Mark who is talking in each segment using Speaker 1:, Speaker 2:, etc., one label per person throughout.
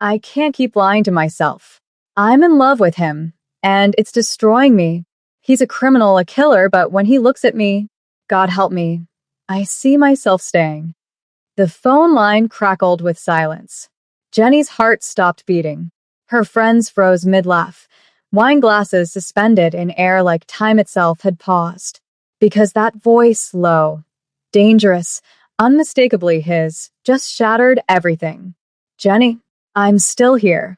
Speaker 1: I can't keep lying to myself. I'm in love with him, and it's destroying me. He's a criminal, a killer, but when he looks at me, God help me, I see myself staying. The phone line crackled with silence. Jenny's heart stopped beating. Her friends froze mid-laugh, wine glasses suspended in air like time itself had paused. Because that voice, low, dangerous, unmistakably his, just shattered everything. Jenny, I'm still here.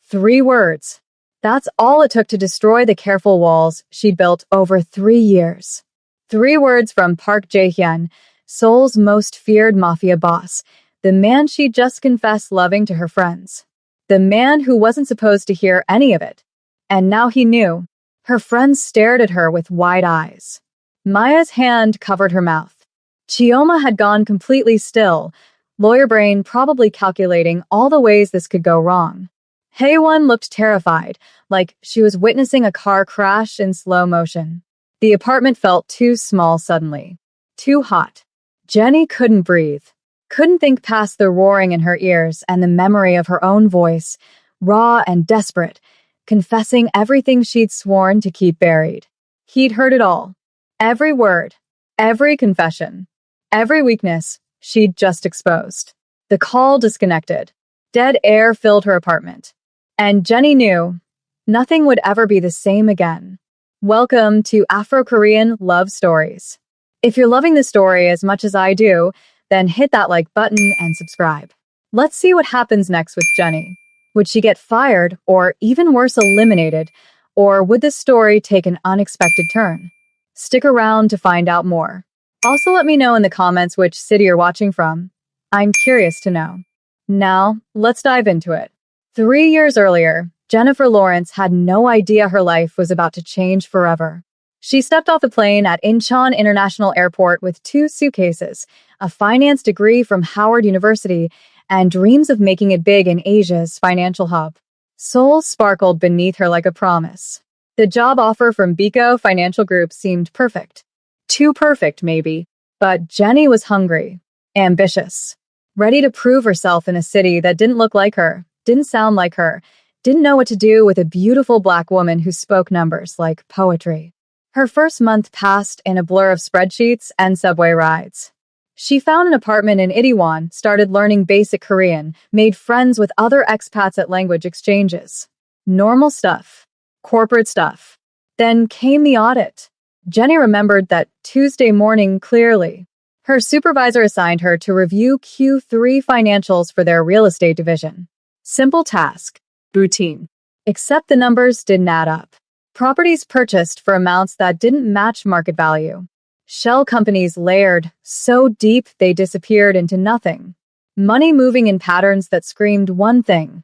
Speaker 1: 3 words. That's all it took to destroy the careful walls she'd built over 3 years. 3 words from Park Jae-hyun, Seoul's most feared mafia boss, the man she'd just confessed loving to her friends. The man who wasn't supposed to hear any of it. And now he knew. Her friends stared at her with wide eyes. Maya's hand covered her mouth. Chioma had gone completely still, lawyer brain probably calculating all the ways this could go wrong. Haewon looked terrified, like she was witnessing a car crash in slow motion. The apartment felt too small suddenly. Too hot. Jenny couldn't breathe. Couldn't think past the roaring in her ears and the memory of her own voice, raw and desperate, confessing everything she'd sworn to keep buried. He'd heard it all. Every word. Every confession. Every weakness she'd just exposed. The call disconnected. Dead air filled her apartment. And Jenny knew nothing would ever be the same again. Welcome to Afro-Korean Love Stories. If you're loving this story as much as I do, then hit that like button and subscribe. Let's see what happens next with Jenny. Would she get fired, or even worse, eliminated? Or would this story take an unexpected turn? Stick around to find out more. Also, let me know in the comments which city you're watching from. I'm curious to know. Now, let's dive into it. 3 years earlier, Jennifer Lawrence had no idea her life was about to change forever. She stepped off the plane at Incheon International Airport with 2 suitcases, a finance degree from Howard University, and dreams of making it big in Asia's financial hub. Seoul sparkled beneath her like a promise. The job offer from Biko Financial Group seemed perfect. Too perfect, maybe, but Jenny was hungry, ambitious, ready to prove herself in a city that didn't look like her, didn't sound like her, didn't know what to do with a beautiful black woman who spoke numbers like poetry. Her first month passed in a blur of spreadsheets and subway rides. She found an apartment in Itaewon, started learning basic Korean, made friends with other expats at language exchanges. Normal stuff. Corporate stuff. Then came the audit. Jenny remembered that Tuesday morning clearly. Her supervisor assigned her to review Q3 financials for their real estate division. Simple task. Routine. Except the numbers didn't add up. Properties purchased for amounts that didn't match market value. Shell companies layered so deep they disappeared into nothing. Money moving in patterns that screamed one thing: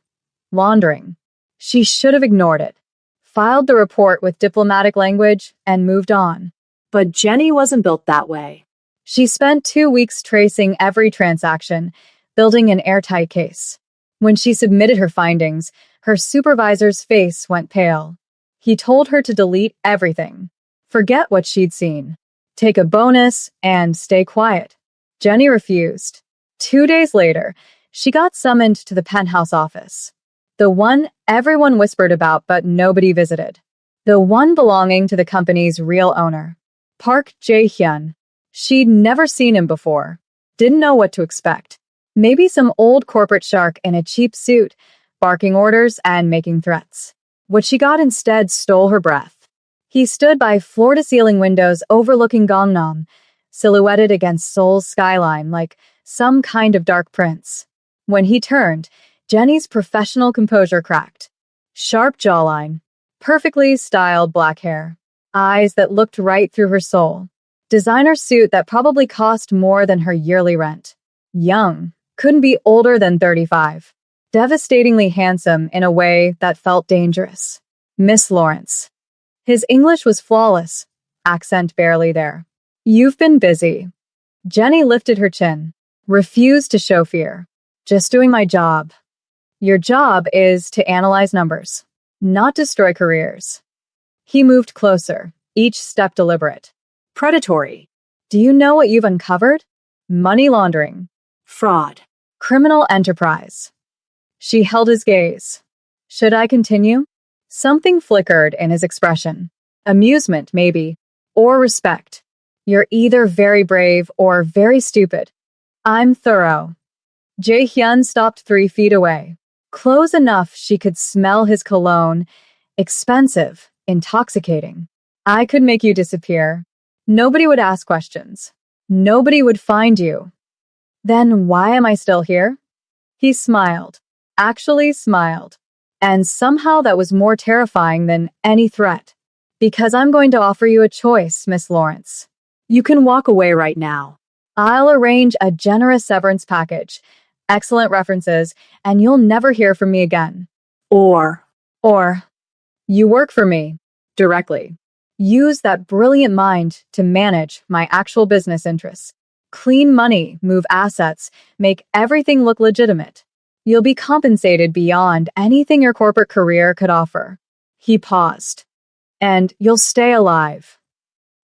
Speaker 1: laundering. She should have ignored it, filed the report with diplomatic language, and moved on. But Jenny wasn't built that way. She spent 2 weeks tracing every transaction, building an airtight case. When she submitted her findings, her supervisor's face went pale. He told her to delete everything, forget what she'd seen, take a bonus, and stay quiet. Jenny refused. 2 days later, she got summoned to the penthouse office. The one everyone whispered about but nobody visited. The one belonging to the company's real owner, Park Jae-hyun. She'd never seen him before, didn't know what to expect. Maybe some old corporate shark in a cheap suit, barking orders and making threats. What she got instead stole her breath. He stood by floor-to-ceiling windows overlooking Gangnam, silhouetted against Seoul's skyline like some kind of dark prince. When he turned, Jenny's professional composure cracked. Sharp jawline, perfectly styled black hair, eyes that looked right through her soul. Designer suit that probably cost more than her yearly rent. Young, couldn't be older than 35. Devastatingly handsome in a way that felt dangerous. Miss Lawrence. His English was flawless, accent barely there. You've been busy. Jenny lifted her chin, refused to show fear. Just doing my job. Your job is to analyze numbers, not destroy careers. He moved closer, each step deliberate. Predatory. Do you know what you've uncovered? Money laundering. Fraud. Criminal enterprise. She held his gaze. Should I continue? Something flickered in his expression. Amusement, maybe, or respect. You're either very brave or very stupid. I'm thorough. Jae-hyun stopped 3 feet away. Close enough she could smell his cologne. Expensive, intoxicating. I could make you disappear. Nobody would ask questions. Nobody would find you. Then why am I still here? He smiled. Actually smiled. And somehow that was more terrifying than any threat. Because I'm going to offer you a choice, Miss Lawrence. You can walk away right now. I'll arrange a generous severance package, excellent references, and you'll never hear from me again. Or, you work for me, directly. Use that brilliant mind to manage my actual business interests. Clean money, move assets, make everything look legitimate. You'll be compensated beyond anything your corporate career could offer. He paused. And you'll stay alive.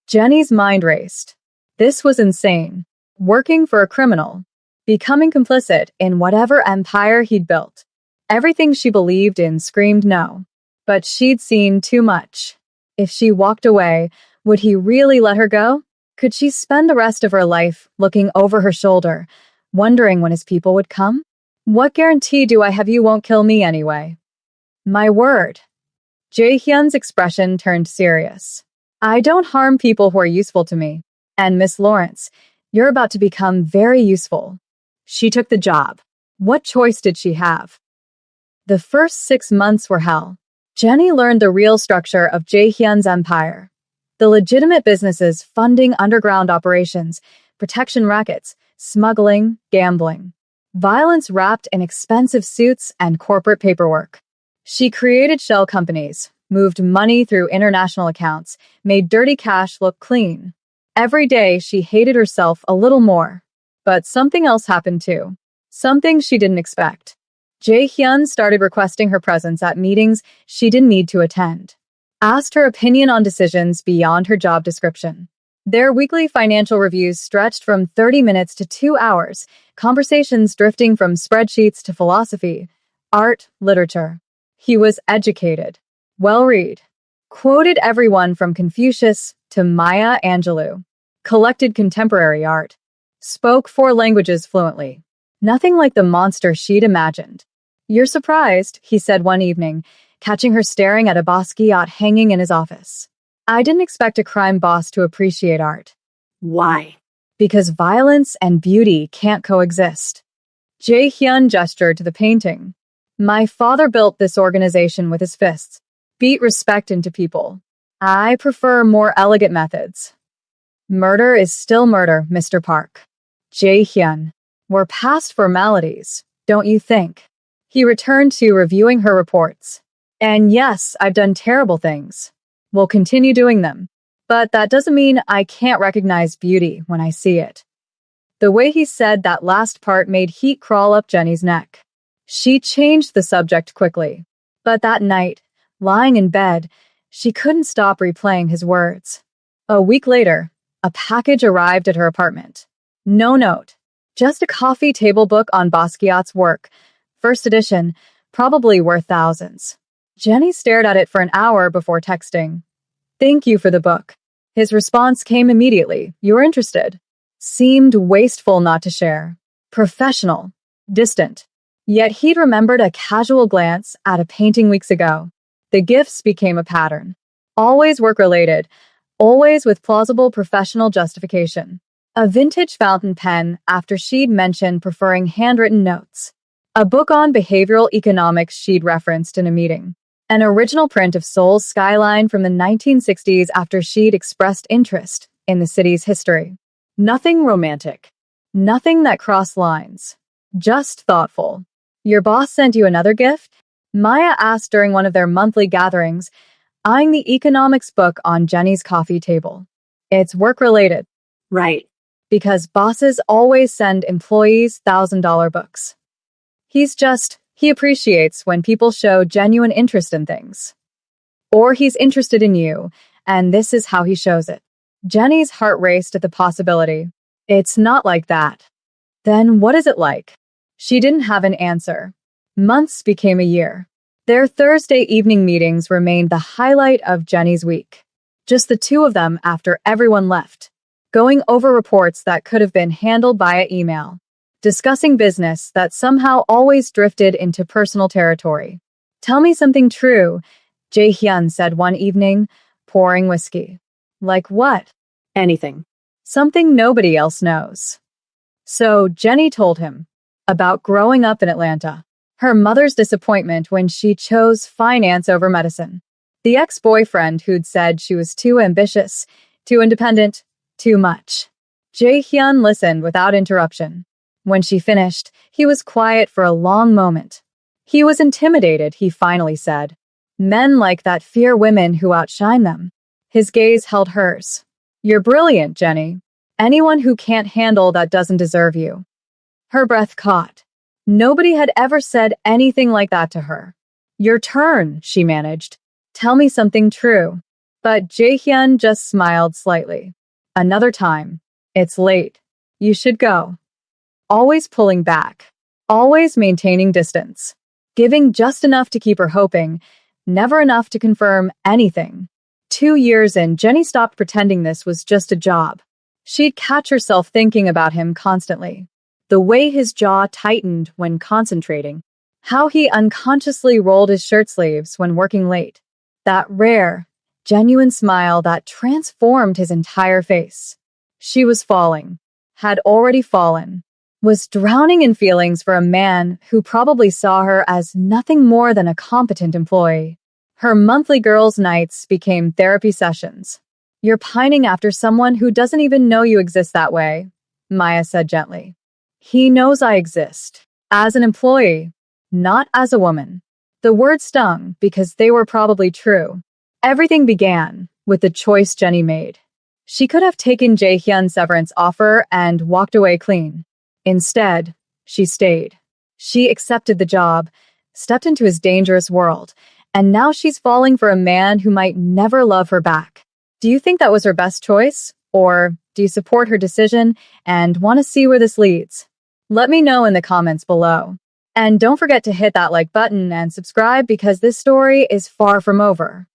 Speaker 1: Jenny's mind raced. This was insane. Working for a criminal. Becoming complicit in whatever empire he'd built. Everything she believed in screamed no. But she'd seen too much. If she walked away, would he really let her go? Could she spend the rest of her life looking over her shoulder, wondering when his people would come? What guarantee do I have you won't kill me anyway? My word. Jae-hyun's expression turned serious. I don't harm people who are useful to me. And Miss Lawrence, you're about to become very useful. She took the job. What choice did she have? The first 6 months were hell. Jenny learned the real structure of Jae-hyun's empire. The legitimate businesses funding underground operations, protection rackets, smuggling, gambling. Violence wrapped in expensive suits and corporate paperwork. She created shell companies, moved money through international accounts, made dirty cash look clean. Every day she hated herself a little more. But something else happened too. Something she didn't expect. Jae-hyun started requesting her presence at meetings she didn't need to attend. Asked her opinion on decisions beyond her job description. Their weekly financial reviews stretched from 30 minutes to 2 hours, conversations drifting from spreadsheets to philosophy, art, literature. He was educated, well-read, quoted everyone from Confucius to Maya Angelou, collected contemporary art, spoke 4 languages fluently. Nothing like the monster she'd imagined. You're surprised, he said one evening, catching her staring at a Basquiat hanging in his office. I didn't expect a crime boss to appreciate art. Why? Because violence and beauty can't coexist. Jae-hyun gestured to the painting. My father built this organization with his fists, beat respect into people. I prefer more elegant methods. Murder is still murder, Mr. Park. Jae-hyun, we're past formalities, don't you think? He returned to reviewing her reports. And yes, I've done terrible things. We'll continue doing them. But that doesn't mean I can't recognize beauty when I see it. The way he said that last part made heat crawl up Jenny's neck. She changed the subject quickly. But that night, lying in bed, she couldn't stop replaying his words. A week later, a package arrived at her apartment. No note. Just a coffee table book on Basquiat's work. First edition, probably worth thousands. Jenny stared at it for an hour before texting. Thank you for the book. His response came immediately. You're interested. Seemed wasteful not to share. Professional. Distant. Yet he'd remembered a casual glance at a painting weeks ago. The gifts became a pattern. Always work-related. Always with plausible professional justification. A vintage fountain pen after she'd mentioned preferring handwritten notes. A book on behavioral economics she'd referenced in a meeting. An original print of Seoul's skyline from the 1960s after she'd expressed interest in the city's history. Nothing romantic. Nothing that crossed lines. Just thoughtful. Your boss sent you another gift? Maya asked during one of their monthly gatherings, eyeing the economics book on Jenny's coffee table. It's work-related. Right. Because bosses always send employees $1,000 books. He appreciates when people show genuine interest in things. Or he's interested in you, and this is how he shows it. Jenny's heart raced at the possibility. It's not like that. Then what is it like? She didn't have an answer. Months became a year. Their Thursday evening meetings remained the highlight of Jenny's week. Just the two of them after everyone left, going over reports that could have been handled via email, discussing business that somehow always drifted into personal territory. "Tell me something true," Jae-hyun said one evening, pouring whiskey. "Like what?" "Anything. Something nobody else knows." So Jenny told him about growing up in Atlanta, her mother's disappointment when she chose finance over medicine, the ex-boyfriend who'd said she was too ambitious, too independent, too much. Jae-hyun listened without interruption. When she finished, he was quiet for a long moment. He was intimidated, he finally said. Men like that fear women who outshine them. His gaze held hers. "You're brilliant, Jenny. Anyone who can't handle that doesn't deserve you." Her breath caught. Nobody had ever said anything like that to her. "Your turn," she managed. "Tell me something true." But Jae-hyun just smiled slightly. "Another time. It's late. You should go." Always pulling back. Always maintaining distance. Giving just enough to keep her hoping, never enough to confirm anything. 2 years in, Jenny stopped pretending this was just a job. She'd catch herself thinking about him constantly. The way his jaw tightened when concentrating. How he unconsciously rolled his shirt sleeves when working late. That rare, genuine smile that transformed his entire face. She was falling. Had already fallen. Was drowning in feelings for a man who probably saw her as nothing more than a competent employee. Her monthly girls' nights became therapy sessions. "You're pining after someone who doesn't even know you exist that way," Maya said gently. "He knows I exist. As an employee, not as a woman." The words stung because they were probably true. Everything began with the choice Jenny made. She could have taken Jae-hyun's severance offer and walked away clean. Instead, she stayed. She accepted the job, stepped into his dangerous world, and now she's falling for a man who might never love her back. Do you think that was her best choice? Or do you support her decision and want to see where this leads? Let me know in the comments below. And don't forget to hit that like button and subscribe because this story is far from over.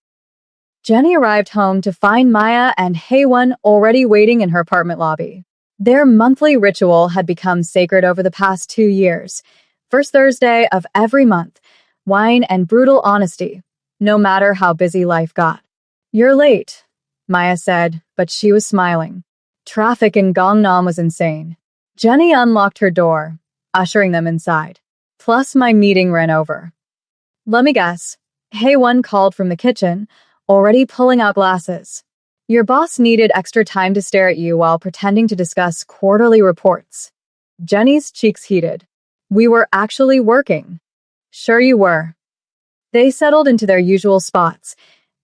Speaker 1: Jenny arrived home to find Maya and Haewon already waiting in her apartment lobby. Their monthly ritual had become sacred over the past 2 years. First Thursday of every month, wine and brutal honesty, no matter how busy life got. "You're late," Maya said, but she was smiling. Traffic in Gangnam was insane. Jenny unlocked her door, ushering them inside. "Plus my meeting ran over." "Let me guess." Haewon called from the kitchen, already pulling out glasses. "Your boss needed extra time to stare at you while pretending to discuss quarterly reports." Jenny's cheeks heated. "We were actually working." "Sure you were." They settled into their usual spots,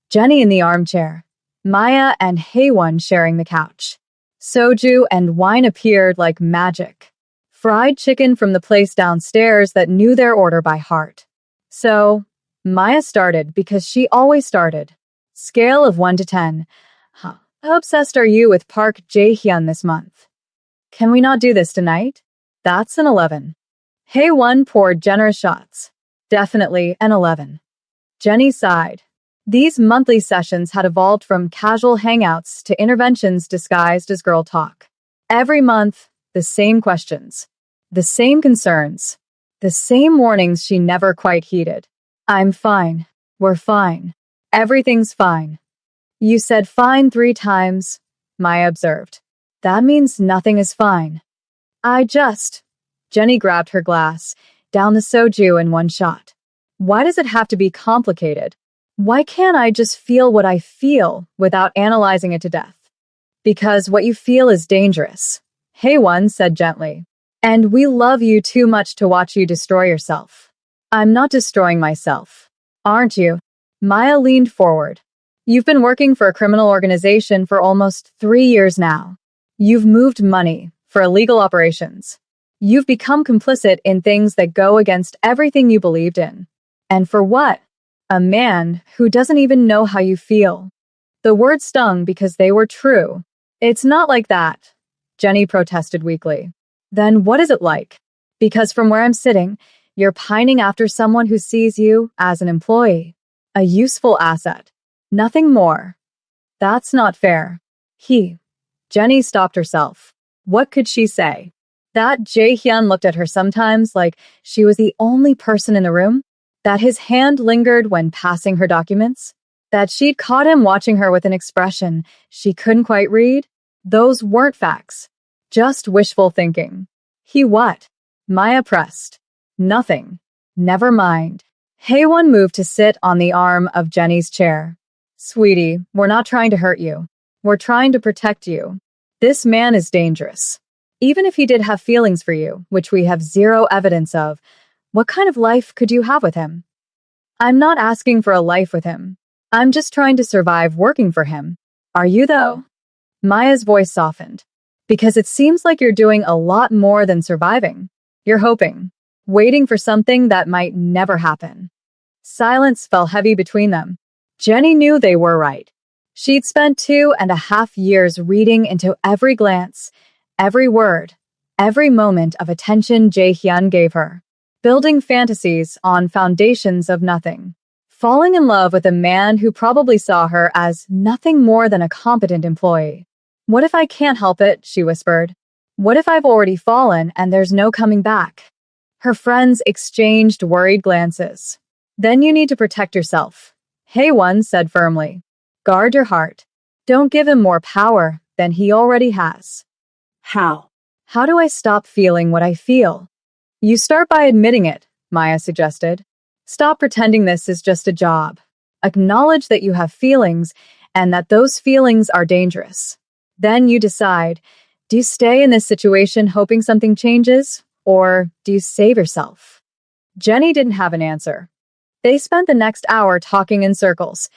Speaker 1: Jenny in the armchair, Maya and Haewon sharing the couch. Soju and wine appeared like magic. Fried chicken from the place downstairs that knew their order by heart. So, Maya started because she always started. Scale of 1 to 10. How obsessed are you with Park Jae-hyun this month? "Can we not do this tonight?" "That's an 11. Haewon poured generous shots. "Definitely an 11. Jenny sighed. These monthly sessions had evolved from casual hangouts to interventions disguised as girl talk. Every month, the same questions. The same concerns. The same warnings she never quite heeded. "I'm fine. We're fine. Everything's fine." "You said fine 3 times, Maya observed. "That means nothing is fine." Jenny grabbed her glass, down the soju in one shot. "Why does it have to be complicated? Why can't I just feel what I feel without analyzing it to death?" "Because what you feel is dangerous," Haewon said gently. "And we love you too much to watch you destroy yourself." "I'm not destroying myself. Aren't you?" Maya leaned forward. "You've been working for a criminal organization for almost 3 years now. You've moved money for illegal operations. You've become complicit in things that go against everything you believed in. And for what? A man who doesn't even know how you feel." The words stung because they were true. "It's not like that," Jenny protested weakly. "Then what is it like?" "Because from where I'm sitting, You're pining after someone who sees you as an employee, a useful asset. Nothing more. That's not fair. Jenny stopped herself. What could she say? That Jae-hyun looked at her sometimes like she was the only person in the room? That his hand lingered when passing her documents? That she'd caught him watching her with an expression she couldn't quite read? Those weren't facts. Just wishful thinking. What? Maya pressed. Nothing. Never mind. Haewon moved to sit on the arm of Jenny's chair. Sweetie, we're not trying to hurt you. We're trying to protect you. This man is dangerous. Even if he did have feelings for you, which we have zero evidence of, what kind of life could you have with him? I'm not asking for a life with him. I'm just trying to survive working for him. Are you, though? Maya's voice softened. Because it seems like you're doing a lot more than surviving. You're hoping, waiting for something that might never happen. Silence fell heavy between them. Jenny knew they were right. She'd spent 2.5 years reading into every glance, every word, every moment of attention Jae-hyun gave her, building fantasies on foundations of nothing, falling in love with a man who probably saw her as nothing more than a competent employee. What if I can't help it, she whispered. What if I've already fallen and there's no coming back? Her friends exchanged worried glances. Then you need to protect yourself, Haewon said firmly. Guard your heart. Don't give him more power than he already has.
Speaker 2: How?
Speaker 1: How do I stop feeling what I feel? You start by admitting it, Maya suggested. Stop pretending this is just a job. Acknowledge that you have feelings and that those feelings are dangerous. Then you decide, do you stay in this situation hoping something changes, or do you save yourself? Jenny didn't have an answer. They spent the next hour talking in circles,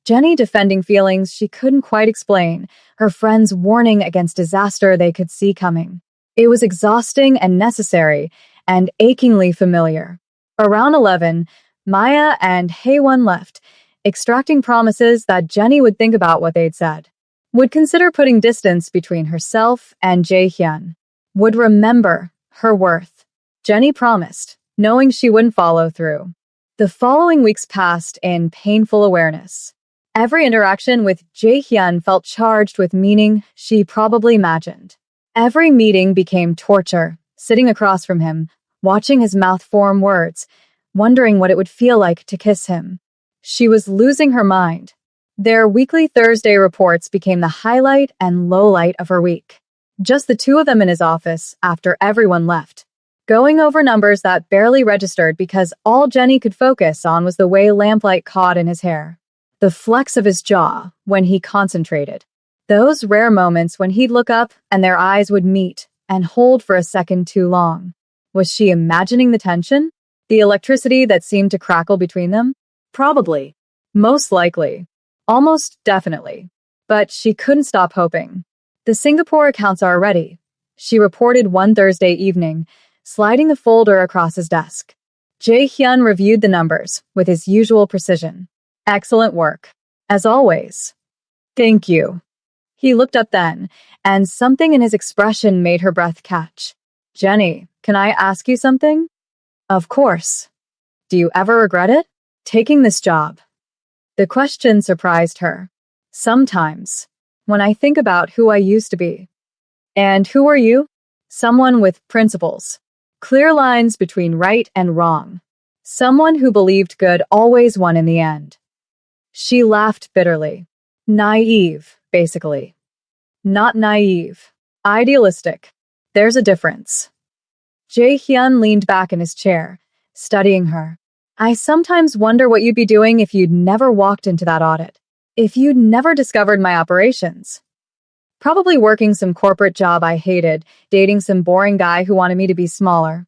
Speaker 1: Jenny defending feelings she couldn't quite explain, her friends warning against disaster they could see coming. It was exhausting and necessary, and achingly familiar. Around 11, Maya and Haewon left, extracting promises that Jenny would think about what they'd said, would consider putting distance between herself and Jae-hyun, would remember her worth. Jenny promised, knowing she wouldn't follow through. The following weeks passed in painful awareness. Every interaction with Jae-hyun felt charged with meaning she probably imagined. Every meeting became torture, sitting across from him, watching his mouth form words, wondering what it would feel like to kiss him. She was losing her mind. Their weekly Thursday reports became the highlight and lowlight of her week. Just the two of them in his office after everyone left, going over numbers that barely registered because all Jenny could focus on was the way lamplight caught in his hair, the flex of his jaw when he concentrated, those rare moments when he'd look up and their eyes would meet and hold for a second too long. Was she imagining the tension? The electricity that seemed to crackle between them? Probably. Most likely. Almost definitely. But she couldn't stop hoping. The Singapore accounts are ready, she reported one Thursday evening, sliding the folder across his desk. Jae-hyun reviewed the numbers with his usual precision. Excellent work. As always. Thank you. He looked up then, and something in his expression made her breath catch. Jenny, can I ask you something? Of course. Do you ever regret it? Taking this job? The question surprised her. Sometimes. When I think about who I used to be. And who are you? Someone with principles. Clear lines between right and wrong. Someone who believed good always won in the end. She laughed bitterly. Naive, basically. Not naive. Idealistic. There's a difference. Jae-hyun leaned back in his chair, studying her. I sometimes wonder what you'd be doing if you'd never walked into that audit. If you'd never discovered my operations. Probably working some corporate job I hated, dating some boring guy who wanted me to be smaller.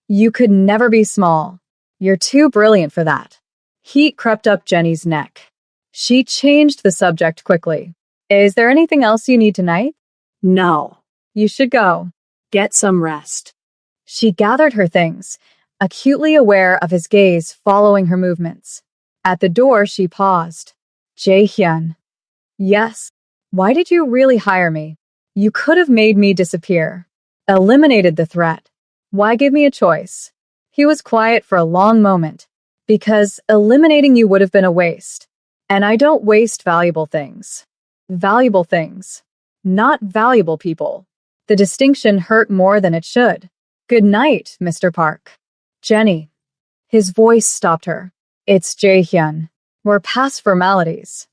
Speaker 1: You could never be small. You're too brilliant for that. Heat crept up Jenny's neck. She changed the subject quickly. Is there anything else you need tonight?
Speaker 2: No.
Speaker 1: You should go.
Speaker 2: Get some rest.
Speaker 1: She gathered her things, acutely aware of his gaze following her movements. At the door, she paused. Jae-hyun. Yes. Why did you really hire me? You could have made me disappear. Eliminated the threat. Why give me a choice? He was quiet for a long moment. Because eliminating you would have been a waste. And I don't waste valuable things. Valuable things. Not valuable people. The distinction hurt more than it should. Good night, Mr. Park. Jenny. His voice stopped her. It's Jae-hyun. We're past formalities.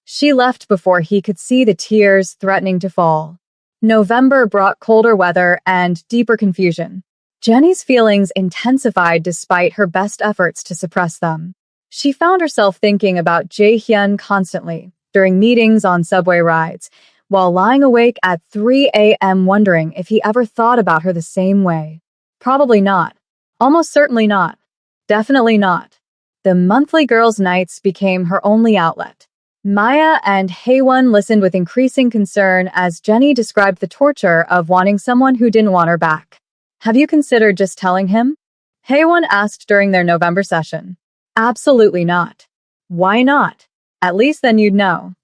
Speaker 1: She left before he could see the tears threatening to fall. November brought colder weather and deeper confusion. Jenny's feelings intensified despite her best efforts to suppress them. She found herself thinking about Jae-hyun constantly, during meetings on subway rides, while lying awake at 3 a.m. wondering if he ever thought about her the same way. Probably not. Almost certainly not. Definitely not. The monthly girls' nights became her only outlet. Maya and Haewon listened with increasing concern as Jenny described the torture of wanting someone who didn't want her back. Have you considered just telling him? Haewon asked during their November session. Absolutely not. Why not? At least then you'd know.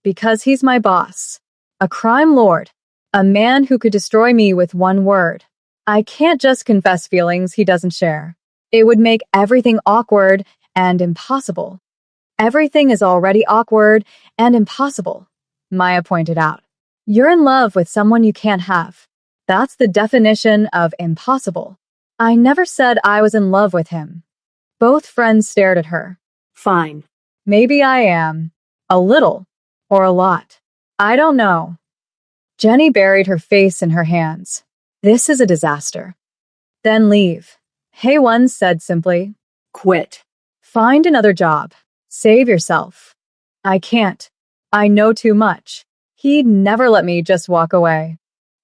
Speaker 1: Because he's my boss. A crime lord. A man who could destroy me with one word. I can't just confess feelings he doesn't share. It would make everything awkward and impossible. Everything is already awkward and impossible, Maya pointed out. You're in love with someone you can't have. That's the definition of impossible. I never said I was in love with him. Both friends stared at her.
Speaker 2: Fine.
Speaker 1: Maybe I am. A little. Or a lot. I don't know. Jenny buried her face in her hands. This is a disaster. Then leave. Haewon said simply.
Speaker 2: Quit.
Speaker 1: Find another job. Save yourself. I can't. I know too much. He'd never let me just walk away.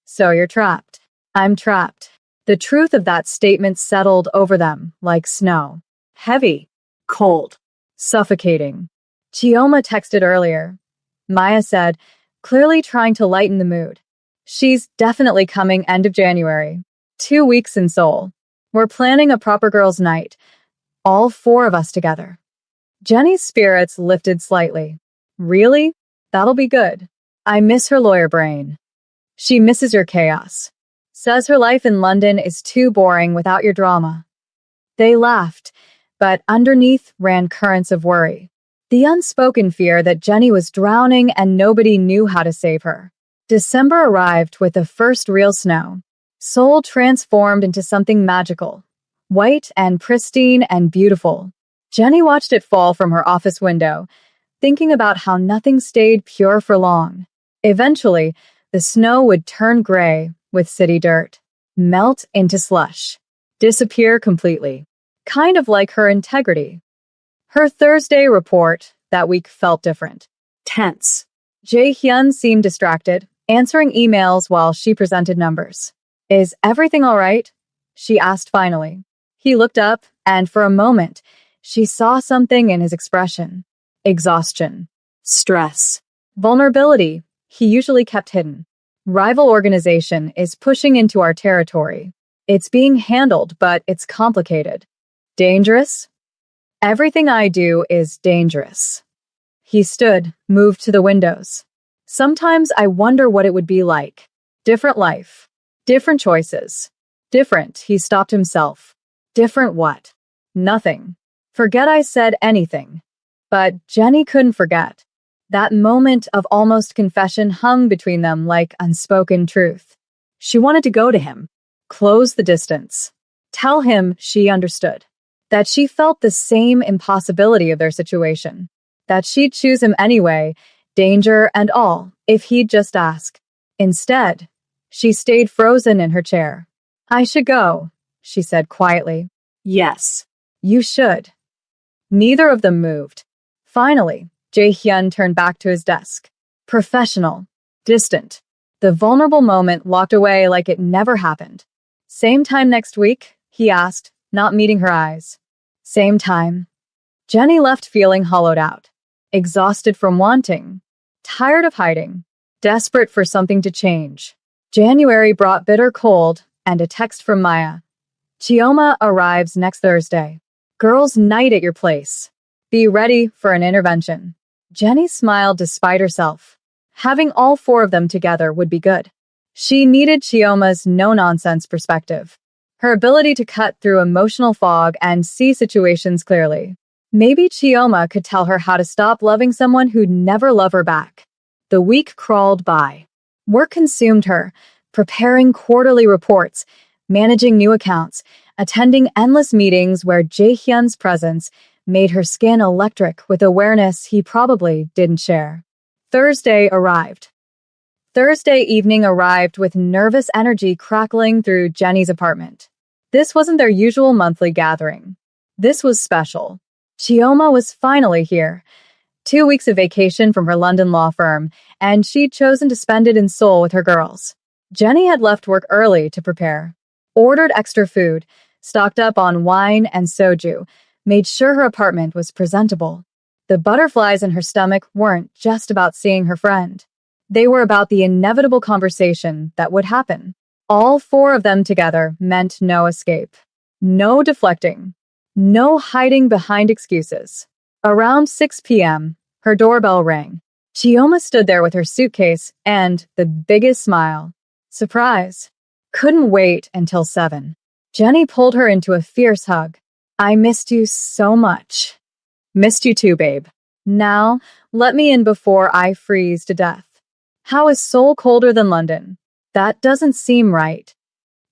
Speaker 1: So you're trapped. I'm trapped. The truth of that statement settled over them like snow. Heavy.
Speaker 2: Cold.
Speaker 1: Suffocating. Chioma texted earlier. Maya said, clearly trying to lighten the mood. She's definitely coming end of January. 2 weeks in Seoul. We're planning a proper girls' night. All 4 of us together. Jenny's spirits lifted slightly. Really? That'll be good. I miss her lawyer brain. She misses your chaos. Says her life in London is too boring without your drama. They laughed, but underneath ran currents of worry. The unspoken fear that Jenny was drowning and nobody knew how to save her. December arrived with the first real snow. Seoul transformed into something magical. White and pristine and beautiful. Jenny watched it fall from her office window, thinking about how nothing stayed pure for long. Eventually, the snow would turn gray with city dirt, melt into slush, disappear completely, kind of like her integrity. Her Thursday report that week felt different.
Speaker 2: Tense.
Speaker 1: Jae-hyun seemed distracted, answering emails while she presented numbers. Is everything all right? She asked finally. He looked up, and for a moment, she saw something in his expression. Exhaustion.
Speaker 2: Stress.
Speaker 1: Vulnerability. He usually kept hidden. Rival organization is pushing into our territory. It's being handled, but it's complicated. Dangerous? Everything I do is dangerous. He stood, moved to the windows. Sometimes I wonder what it would be like. Different life. Different choices. Different, he stopped himself. Different what? Nothing. Forget I said anything. But Jenny couldn't forget. That moment of almost confession hung between them like unspoken truth. She wanted to go to him. Close the distance. Tell him she understood. That she felt the same impossibility of their situation. That she'd choose him anyway, danger and all, if he'd just ask. Instead, she stayed frozen in her chair. I should go, she said quietly.
Speaker 2: Yes.
Speaker 1: You should. Neither of them moved. Finally, Jae-hyun turned back to his desk. Professional. Distant. The vulnerable moment locked away like it never happened. Same time next week? He asked, not meeting her eyes. Same time. Jenny left feeling hollowed out. Exhausted from wanting. Tired of hiding. Desperate for something to change. January brought bitter cold and a text from Maya. Chioma arrives next Thursday. Girls' night at your place. Be ready for an intervention. Jenny smiled despite herself. Having all 4 of them together would be good. She needed Chioma's no-nonsense perspective. her ability to cut through emotional fog and see situations clearly. Maybe Chioma could tell her how to stop loving someone who'd never love her back. The week crawled by. Work consumed her, preparing quarterly reports, managing new accounts, attending endless meetings where Jaehyun's presence made her skin electric with awareness he probably didn't share. Thursday arrived. Thursday evening arrived with nervous energy crackling through Jenny's apartment. This wasn't their usual monthly gathering. This was special. Chioma was finally here. 2 weeks of vacation from her London law firm, and she'd chosen to spend it in Seoul with her girls. Jenny had left work early to prepare, ordered extra food, stocked up on wine and soju, made sure her apartment was presentable. The butterflies in her stomach weren't just about seeing her friend. They were about the inevitable conversation that would happen. All 4 of them together meant no escape. No deflecting. No hiding behind excuses. Around 6 p.m., her doorbell rang. Chioma stood there with her suitcase and the biggest smile. Surprise. Couldn't wait until 7. Jenny pulled her into a fierce hug. I missed you so much. Missed you too, babe. Now, let me in before I freeze to death. How is Seoul colder than London? That doesn't seem right.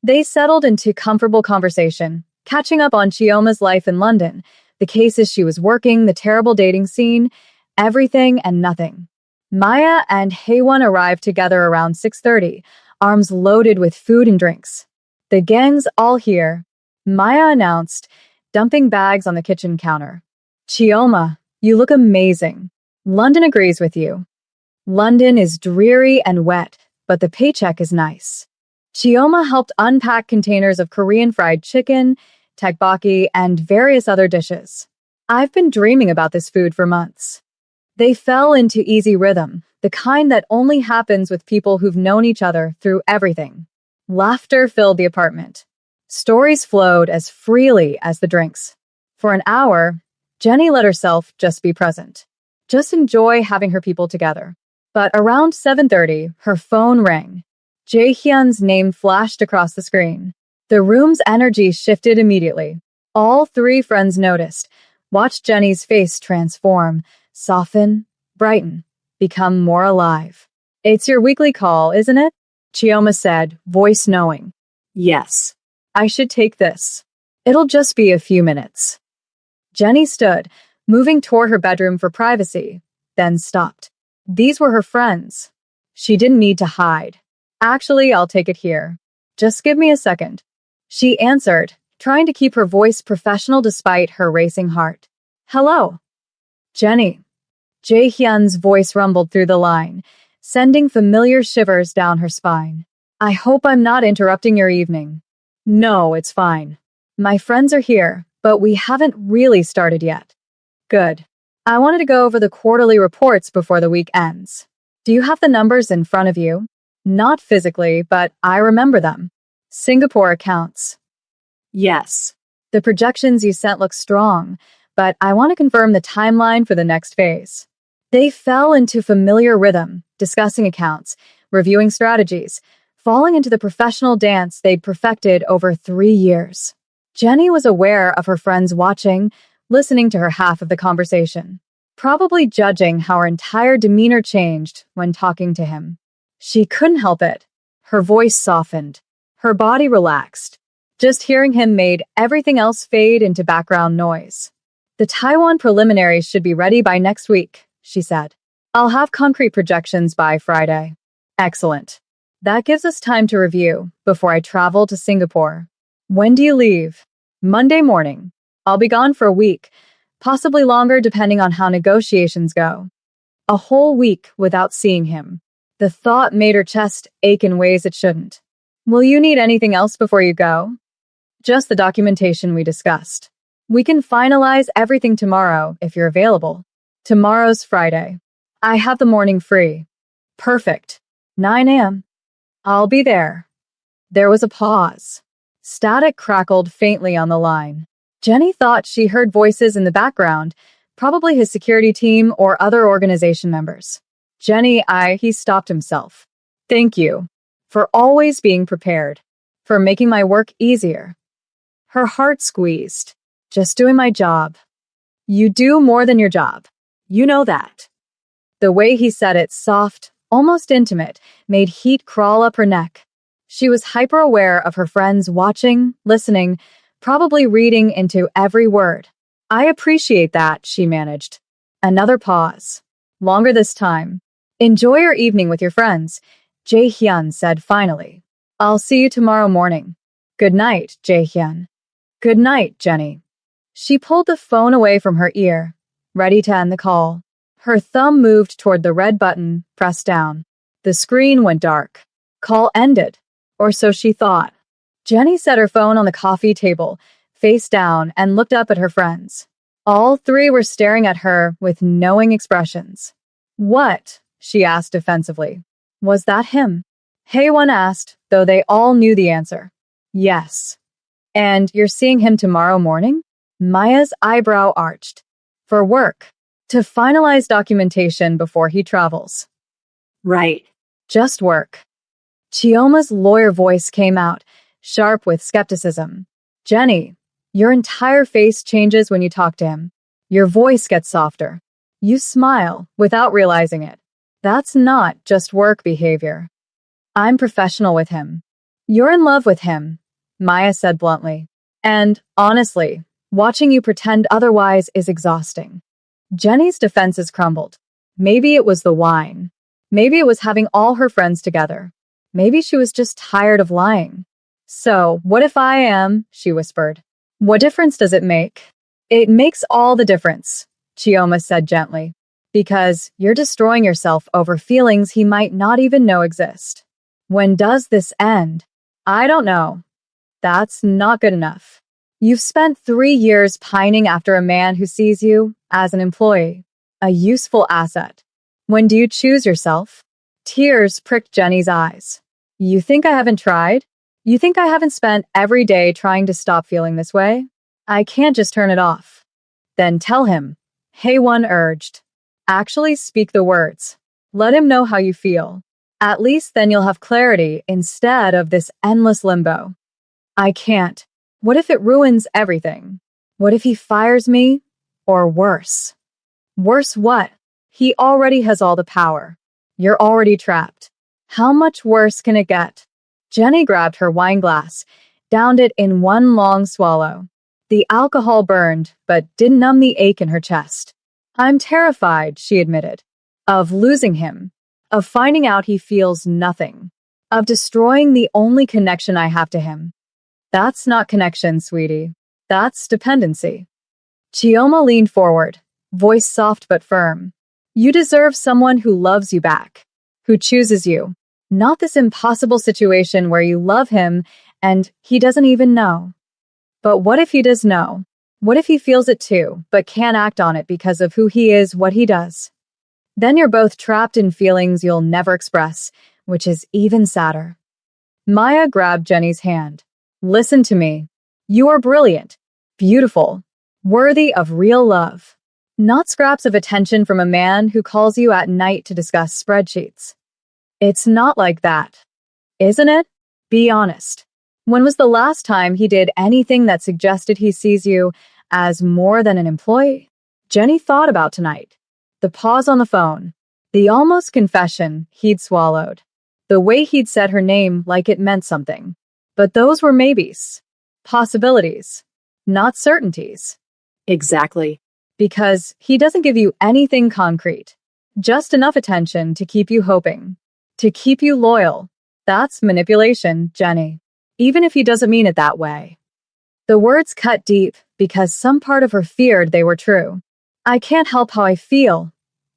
Speaker 1: They settled into comfortable conversation, catching up on Chioma's life in London, the cases she was working, the terrible dating scene, everything and nothing. Maya and Haewon arrived together around 6:30, arms loaded with food and drinks. The gang's all here, Maya announced, dumping bags on the kitchen counter. Chioma, you look amazing. London agrees with you. London is dreary and wet, but the paycheck is nice. Chioma helped unpack containers of Korean fried chicken, tteokbokki, and various other dishes. I've been dreaming about this food for months. They fell into easy rhythm, the kind that only happens with people who've known each other through everything. Laughter filled the apartment. Stories flowed as freely as the drinks. For an hour, Jenny let herself just be present. Just enjoy having her people together. But around 7:30, her phone rang. Jaehyun's name flashed across the screen. The room's energy shifted immediately. All 3 friends noticed, watched Jenny's face transform, soften, brighten, become more alive. It's your weekly call, isn't it? Chioma said, voice knowing.
Speaker 2: Yes.
Speaker 1: I should take this. It'll just be a few minutes. Jenny stood, moving toward her bedroom for privacy, then stopped. These were her friends. She didn't need to hide. Actually, I'll take it here. Just give me a second. She answered, trying to keep her voice professional despite her racing heart. Hello. Jenny. Jaehyun's voice rumbled through the line, sending familiar shivers down her spine. I hope I'm not interrupting your evening. No, it's fine. My friends are here, but we haven't really started yet. Good. I wanted to go over the quarterly reports before the week ends. Do you have the numbers in front of you? Not physically, but I remember them. Singapore accounts.
Speaker 2: Yes.
Speaker 1: The projections you sent look strong, but I want to confirm the timeline for the next phase. They fell into familiar rhythm, discussing accounts, reviewing strategies, falling into the professional dance they'd perfected over 3 years. Jenny was aware of her friends watching, listening to her half of the conversation, probably judging how her entire demeanor changed when talking to him. She couldn't help it. Her voice softened. Her body relaxed. Just hearing him made everything else fade into background noise. The Taiwan preliminaries should be ready by next week, she said. I'll have concrete projections by Friday. Excellent. That gives us time to review before I travel to Singapore. When do you leave? Monday morning. I'll be gone for a week, possibly longer depending on how negotiations go. A whole week without seeing him. The thought made her chest ache in ways it shouldn't. Will you need anything else before you go? Just the documentation we discussed. We can finalize everything tomorrow if you're available. Tomorrow's Friday. I have the morning free. Perfect. 9 a.m. I'll be there. There was a pause. Static crackled faintly on the line. Jenny thought she heard voices in the background, probably his security team or other organization members. He stopped himself. Thank you for always being prepared, for making my work easier. Her heart squeezed. Just doing my job. You do more than your job. You know that. The way he said it, soft, almost intimate, made heat crawl up her neck. She was hyper-aware of her friends watching, listening, probably reading into every word. I appreciate that, she managed. Another pause. Longer this time. Enjoy your evening with your friends, Jae-hyun said finally. I'll see you tomorrow morning. Good night, Jae-hyun. Good night, Jenny. She pulled the phone away from her ear, ready to end the call. Her thumb moved toward the red button, pressed down. The screen went dark. Call ended. Or so she thought. Jenny set her phone on the coffee table, face down, and looked up at her friends. All three were staring at her with knowing expressions. What? She asked defensively. Was that him? Haewon asked, though they all knew the answer. Yes. And you're seeing him tomorrow morning? Maya's eyebrow arched. For work. To finalize documentation before he travels.
Speaker 2: Right.
Speaker 1: Just work. Chioma's lawyer voice came out, sharp with skepticism. Jenny, your entire face changes when you talk to him. Your voice gets softer. You smile without realizing it. That's not just work behavior. I'm professional with him. You're in love with him, Maya said bluntly. And, honestly, watching you pretend otherwise is exhausting. Jenny's defenses crumbled. Maybe it was the wine. Maybe it was having all her friends together. Maybe she was just tired of lying. So, what if I am? She whispered. What difference does it make? It makes all the difference, Chioma said gently. Because you're destroying yourself over feelings he might not even know exist. When does this end? I don't know. That's not good enough. You've spent 3 years pining after a man who sees you as an employee, a useful asset. When do you choose yourself? Tears pricked Jenny's eyes. You think I haven't tried? You think I haven't spent every day trying to stop feeling this way? I can't just turn it off. Then tell him, Haewon urged. Actually speak the words. Let him know how you feel. At least then you'll have clarity instead of this endless limbo. I can't. What if it ruins everything? What if he fires me? Or worse? Worse what? He already has all the power. You're already trapped. How much worse can it get? Jenny grabbed her wine glass, downed it in one long swallow. The alcohol burned, but didn't numb the ache in her chest. I'm terrified, she admitted, of losing him, of finding out he feels nothing, of destroying the only connection I have to him. That's not connection, sweetie. That's dependency. Chioma leaned forward, voice soft but firm. You deserve someone who loves you back, who chooses you, not this impossible situation where you love him and he doesn't even know. But what if he does know? What if he feels it too, but can't act on it because of who he is, what he does? Then you're both trapped in feelings you'll never express, which is even sadder. Maya grabbed Jenny's hand. Listen to me. You are brilliant, beautiful, worthy of real love. Not scraps of attention from a man who calls you at night to discuss spreadsheets. It's not like that. Isn't it? Be honest. When was the last time he did anything that suggested he sees you as more than an employee? Jenny thought about tonight. The pause on the phone. The almost confession he'd swallowed. The way he'd said her name like it meant something. But those were maybes. Possibilities. Not certainties.
Speaker 2: Exactly.
Speaker 1: Because he doesn't give you anything concrete. Just enough attention to keep you hoping. To keep you loyal. That's manipulation, Jenny. Even if he doesn't mean it that way. The words cut deep because some part of her feared they were true. I can't help how I feel,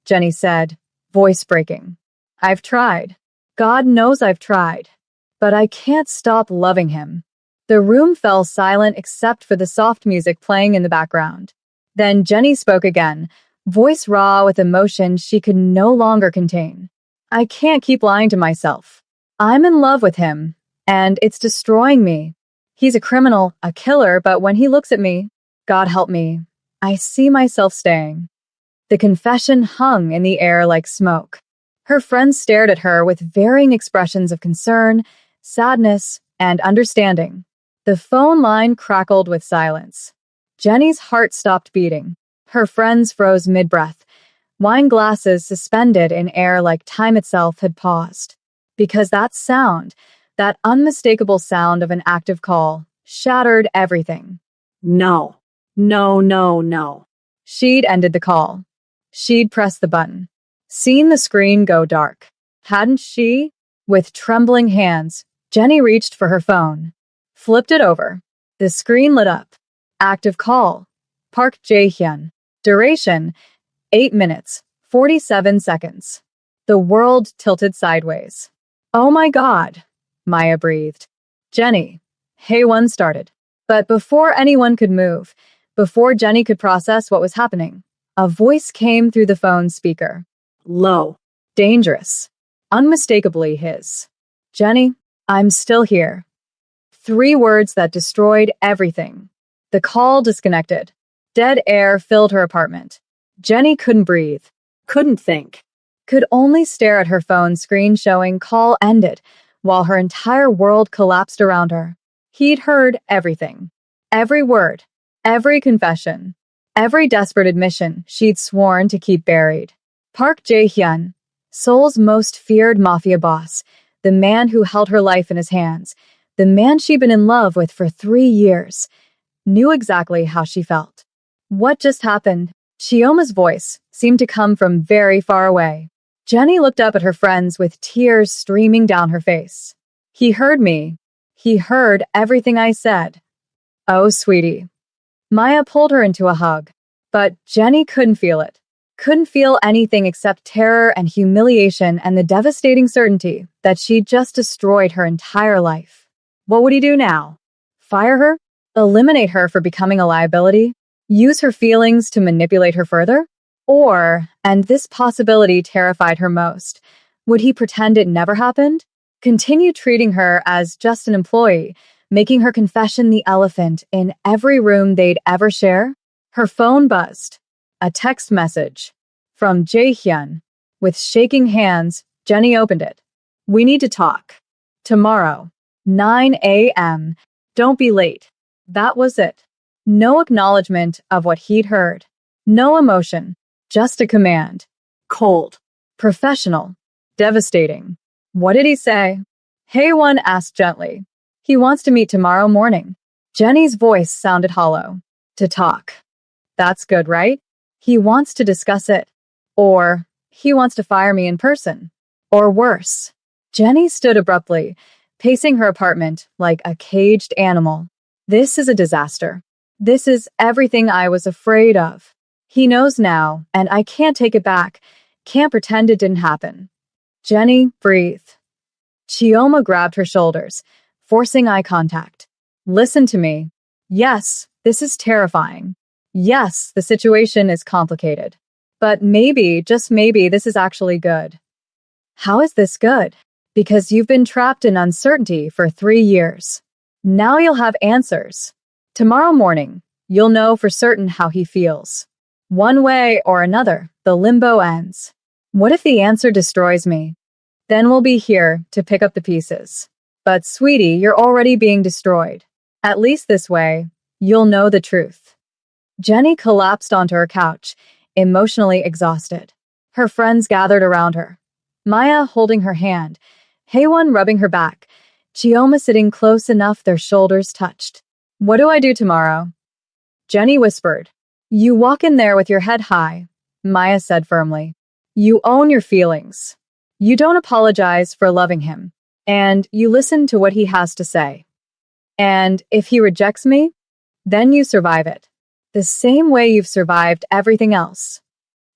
Speaker 1: Jenny said, voice breaking. I've tried. God knows I've tried. But I can't stop loving him. The room fell silent except for the soft music playing in the background. Then Jenny spoke again, voice raw with emotion she could no longer contain. I can't keep lying to myself. I'm in love with him, and it's destroying me. He's a criminal, a killer, but when he looks at me, God help me, I see myself staying. The confession hung in the air like smoke. Her friends stared at her with varying expressions of concern, sadness, and understanding. The phone line crackled with silence. Jenny's heart stopped beating. Her friends froze mid-breath, wine glasses suspended in air like time itself had paused. Because that sound, that unmistakable sound of an active call, shattered everything.
Speaker 2: No, no, no, no.
Speaker 1: She'd ended the call. She'd pressed the button. Seen the screen go dark. Hadn't she? With trembling hands, Jenny reached for her phone. Flipped it over. The screen lit up. Active call. Park Jae-hyun. Duration, 8 minutes, 47 seconds. The world tilted sideways. Oh my God, Maya breathed. Jenny. Haewon started. But before anyone could move, before Jenny could process what was happening, a voice came through the phone speaker.
Speaker 2: Low.
Speaker 1: Dangerous. Unmistakably his. Jenny, I'm still here. 3 words that destroyed everything. The call disconnected. Dead air filled her apartment. Jenny couldn't breathe.
Speaker 2: Couldn't think.
Speaker 1: Could only stare at her phone screen showing call ended, while her entire world collapsed around her. He'd heard everything. Every word. Every confession. Every desperate admission she'd sworn to keep buried. Park Jae-hyun, Seoul's most feared mafia boss, the man who held her life in his hands, the man she'd been in love with for 3 years, knew exactly how she felt. What just happened? Chioma's voice seemed to come from very far away. Jenny looked up at her friends with tears streaming down her face. He heard me. He heard everything I said. Oh, sweetie. Maya pulled her into a hug, but Jenny couldn't feel it. Couldn't feel anything except terror and humiliation and the devastating certainty that she'd just destroyed her entire life. What would he do now? Fire her? Eliminate her for becoming a liability? Use her feelings to manipulate her further? Or, and this possibility terrified her most, would he pretend it never happened? Continue treating her as just an employee, making her confession the elephant in every room they'd ever share? Her phone buzzed. A text message. From Jae-hyun. With shaking hands, Jenny opened it. We need to talk. Tomorrow. 9 a.m. Don't be late. That was it. No acknowledgement of what he'd heard. No emotion. Just a command. Cold. Professional. Devastating. What did he say? Haewon asked gently. He wants to meet tomorrow morning. Jenny's voice sounded hollow. To talk. That's good, right? He wants to discuss it. Or he wants to fire me in person. Or worse. Jenny stood abruptly, pacing her apartment like a caged animal. This is a disaster. This is everything I was afraid of. He knows now, and I can't take it back. Can't pretend it didn't happen. Jenny, breathe. Chioma grabbed her shoulders, forcing eye contact. Listen to me. Yes, this is terrifying. Yes, the situation is complicated. But maybe, just maybe, this is actually good. How is this good? Because you've been trapped in uncertainty for 3 years. Now you'll have answers. Tomorrow morning, you'll know for certain how he feels. One way or another, the limbo ends. What if the answer destroys me? Then we'll be here to pick up the pieces. But sweetie, you're already being destroyed. At least this way, you'll know the truth. Jenny collapsed onto her couch, emotionally exhausted. Her friends gathered around her. Maya holding her hand, Haewon rubbing her back, Chioma sitting close enough their shoulders touched. What do I do tomorrow? Jenny whispered. You walk in there with your head high, Maya said firmly. You own your feelings. You don't apologize for loving him. And you listen to what he has to say. And if he rejects me, then you survive it. The same way you've survived everything else.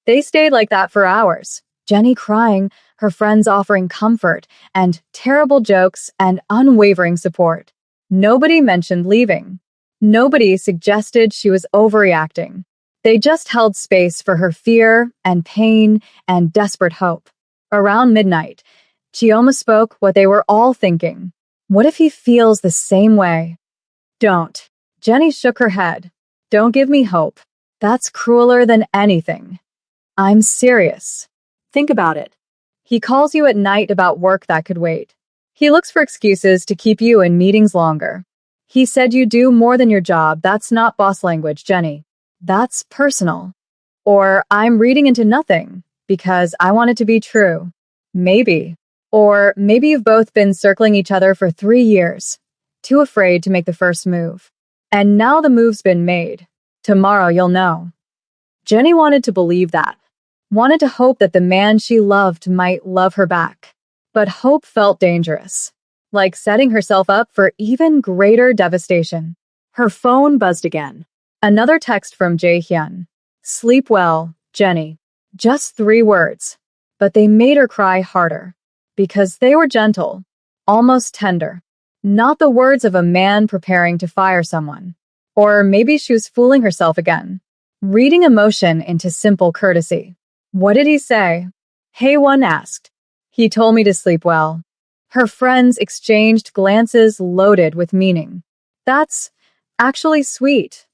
Speaker 1: They stayed like that for hours, Jenny crying, her friends offering comfort and terrible jokes and unwavering support. Nobody mentioned leaving. Nobody suggested she was overreacting. They just held space for her fear and pain and desperate hope. Around midnight, Chioma spoke what they were all thinking. What if he feels the same way? Don't. Jenny shook her head. Don't give me hope. That's crueler than anything. I'm serious. Think about it. He calls you at night about work that could wait. He looks for excuses to keep you in meetings longer. He said you do more than your job. That's not boss language, Jenny. That's personal. Or I'm reading into nothing because I want it to be true. Maybe. Or maybe you've both been circling each other for 3 years, too afraid to make the first move. And now the move's been made. Tomorrow you'll know. Jenny wanted to believe that. Wanted to hope that the man she loved might love her back. But hope felt dangerous, like setting herself up for even greater devastation. Her phone buzzed again. Another text from Jae-hyun. Sleep well, Jenny. Just 3 words. But they made her cry harder. Because they were gentle, almost tender. Not the words of a man preparing to fire someone. Or maybe she was fooling herself again. Reading emotion into simple courtesy. What did he say? Hae-won asked. He told me to sleep well. Her friends exchanged glances loaded with meaning. That's actually sweet,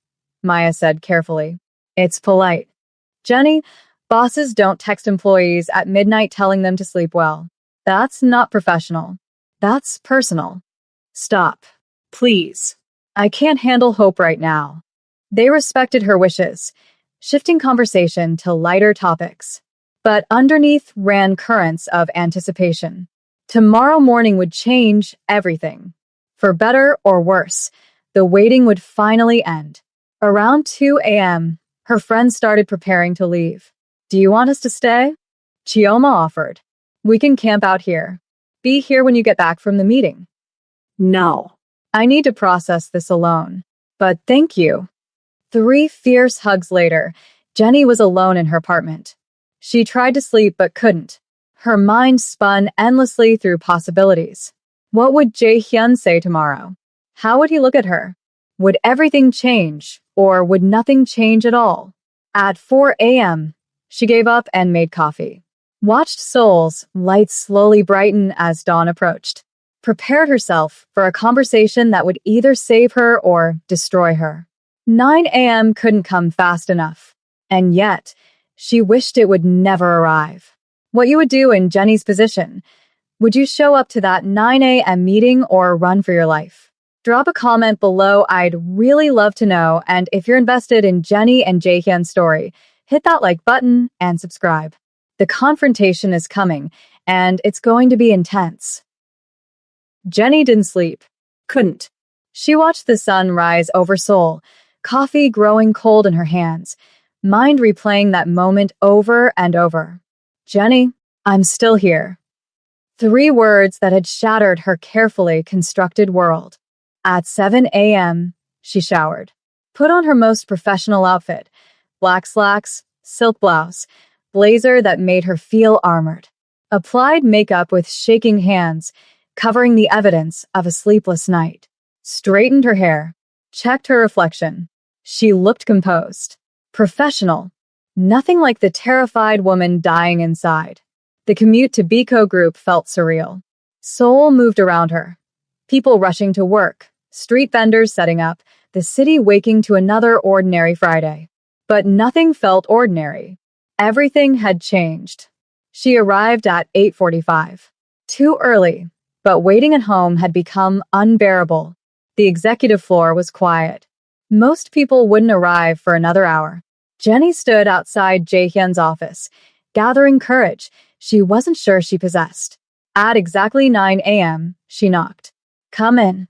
Speaker 1: Maya said carefully. It's polite. Jenny, bosses don't text employees at midnight telling them to sleep well. That's not professional. That's personal. Stop. Please. I can't handle hope right now. They respected her wishes, shifting conversation to lighter topics. But underneath ran currents of anticipation. Tomorrow morning would change everything. For better or worse, the waiting would finally end. Around 2 a.m., her friends started preparing to leave. Do you want us to stay? Chioma offered. We can camp out here. Be here when you get back from the meeting.
Speaker 2: No.
Speaker 1: I need to process this alone. But thank you. 3 fierce hugs later, Jenny was alone in her apartment. She tried to sleep but couldn't. Her mind spun endlessly through possibilities. What would Jae-hyun say tomorrow? How would he look at her? Would everything change, or would nothing change at all? At 4 a.m., she gave up and made coffee. Watched Seoul's lights slowly brighten as dawn approached. Prepared herself for a conversation that would either save her or destroy her. 9 a.m. couldn't come fast enough. And yet, she wished it would never arrive. What you would do in Jenny's position? Would you show up to that 9 a.m. meeting or run for your life? Drop a comment below. I'd really love to know. And if you're invested in Jenny and Jae-hyun's story, hit that like button and subscribe. The confrontation is coming, and it's going to be intense. Jenny didn't sleep. Couldn't. She watched the sun rise over Seoul, coffee growing cold in her hands, mind replaying that moment over and over. Jenny, I'm still here. 3 words that had shattered her carefully constructed world. At 7 a.m., she showered. Put on her most professional outfit, black slacks, silk blouse, blazer that made her feel armored. Applied makeup with shaking hands, covering the evidence of a sleepless night. Straightened her hair, checked her reflection. She looked composed. Professional. Nothing like the terrified woman dying inside. The commute to Biko Group felt surreal. Seoul moved around her. People rushing to work, street vendors setting up, the city waking to another ordinary Friday. But nothing felt ordinary. Everything had changed. She arrived at 8:45. Too early, but waiting at home had become unbearable. The executive floor was quiet. Most people wouldn't arrive for another hour. Jenny stood outside Jae-hyun's office, gathering courage she wasn't sure she possessed. At exactly 9 a.m., she knocked. Come in.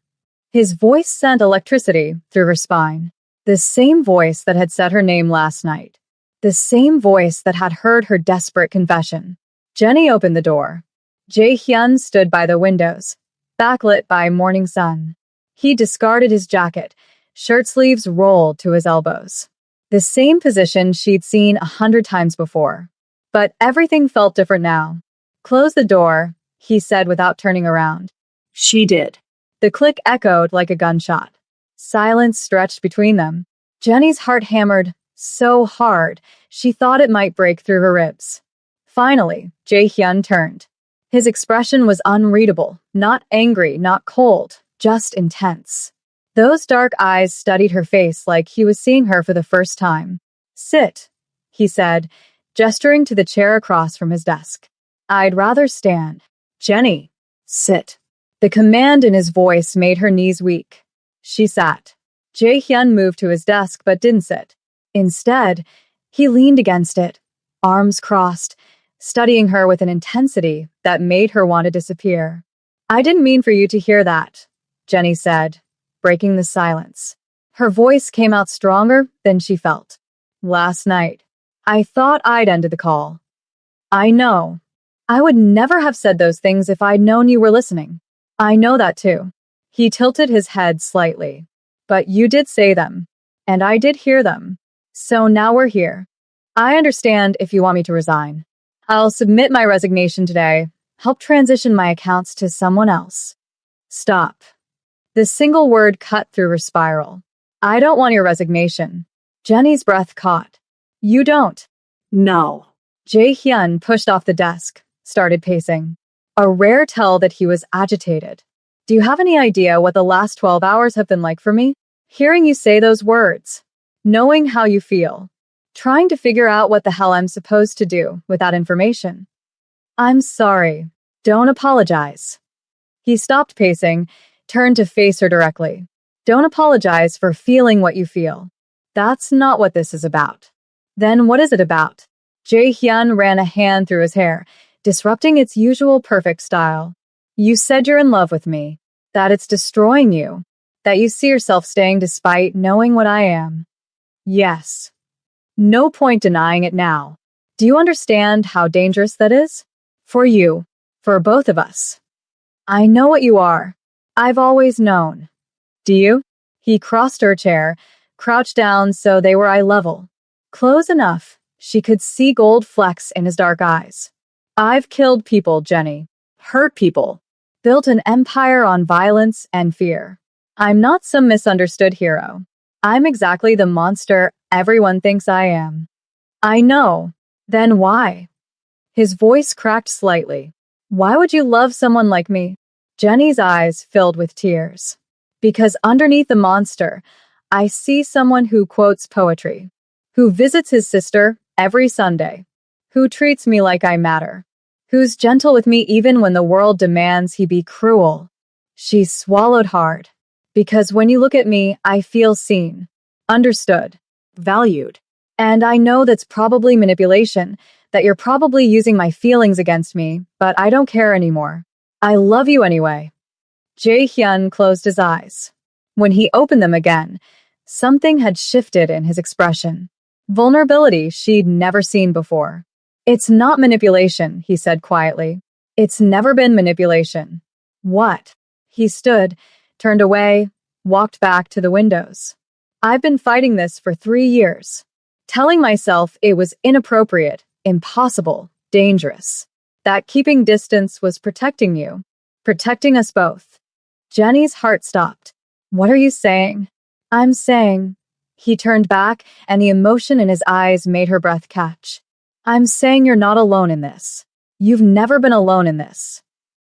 Speaker 1: His voice sent electricity through her spine. The same voice that had said her name last night. The same voice that had heard her desperate confession. Jenny opened the door. Jae-hyun stood by the windows, backlit by morning sun. He discarded his jacket, shirt sleeves rolled to his elbows. The same position she'd seen 100 times before. But everything felt different now. Close the door, he said without turning around.
Speaker 2: She did.
Speaker 1: The click echoed like a gunshot. Silence stretched between them. Jenny's heart hammered so hard, she thought it might break through her ribs. Finally, Jae-hyun turned. His expression was unreadable, not angry, not cold, just intense. Those dark eyes studied her face like he was seeing her for the first time. Sit, he said, gesturing to the chair across from his desk. I'd rather stand. Jenny, sit. The command in his voice made her knees weak. She sat. Jae-hyun moved to his desk but didn't sit. Instead, he leaned against it, arms crossed, studying her with an intensity that made her want to disappear. I didn't mean for you to hear that, Jenny said, breaking the silence. Her voice came out stronger than she felt. Last night, I thought I'd ended the call. I know. I would never have said those things if I'd known you were listening. I know that too. He tilted his head slightly. But you did say them, and I did hear them. So now we're here. I understand if you want me to resign. I'll submit my resignation today, help transition my accounts to someone else. Stop. The single word cut through her spiral. I don't want your resignation. Jenny's breath caught. You don't.
Speaker 2: No.
Speaker 1: Jae-hyun pushed off the desk, started pacing. A rare tell that he was agitated. Do you have any idea what the last 12 hours have been like for me? Hearing you say those words, knowing how you feel, trying to figure out what the hell I'm supposed to do with that information. I'm sorry. Don't apologize. He stopped pacing, turned to face her directly. Don't apologize for feeling what you feel. That's not what this is about. Then what is it about? Jae-hyun ran a hand through his hair, disrupting its usual perfect style. You said you're in love with me, that it's destroying you, that you see yourself staying despite knowing what I am. Yes. No point denying it now. Do you understand how dangerous that is? For you, for both of us. I know what you are. I've always known. Do you? He crossed her chair, crouched down so they were eye level. Close enough, she could see gold flecks in his dark eyes. I've killed people, Jenny. Hurt people. Built an empire on violence and fear. I'm not some misunderstood hero. I'm exactly the monster everyone thinks I am. I know. Then why? His voice cracked slightly. Why would you love someone like me? Jenny's eyes filled with tears. Because underneath the monster, I see someone who quotes poetry, who visits his sister every Sunday, who treats me like I matter, who's gentle with me even when the world demands he be cruel. She swallowed hard. Because when you look at me, I feel seen, understood, valued. And I know that's probably manipulation, that you're probably using my feelings against me, but I don't care anymore. I love you anyway. Jae-hyun closed his eyes. When he opened them again, something had shifted in his expression. Vulnerability she'd never seen before. It's not manipulation, he said quietly. It's never been manipulation. What? He stood, turned away, walked back to the windows. I've been fighting this for 3 years, telling myself it was inappropriate, impossible, dangerous, that keeping distance was protecting you, protecting us both. Jenny's heart stopped. What are you saying? I'm saying. He turned back, and the emotion in his eyes made her breath catch. I'm saying you're not alone in this. You've never been alone in this.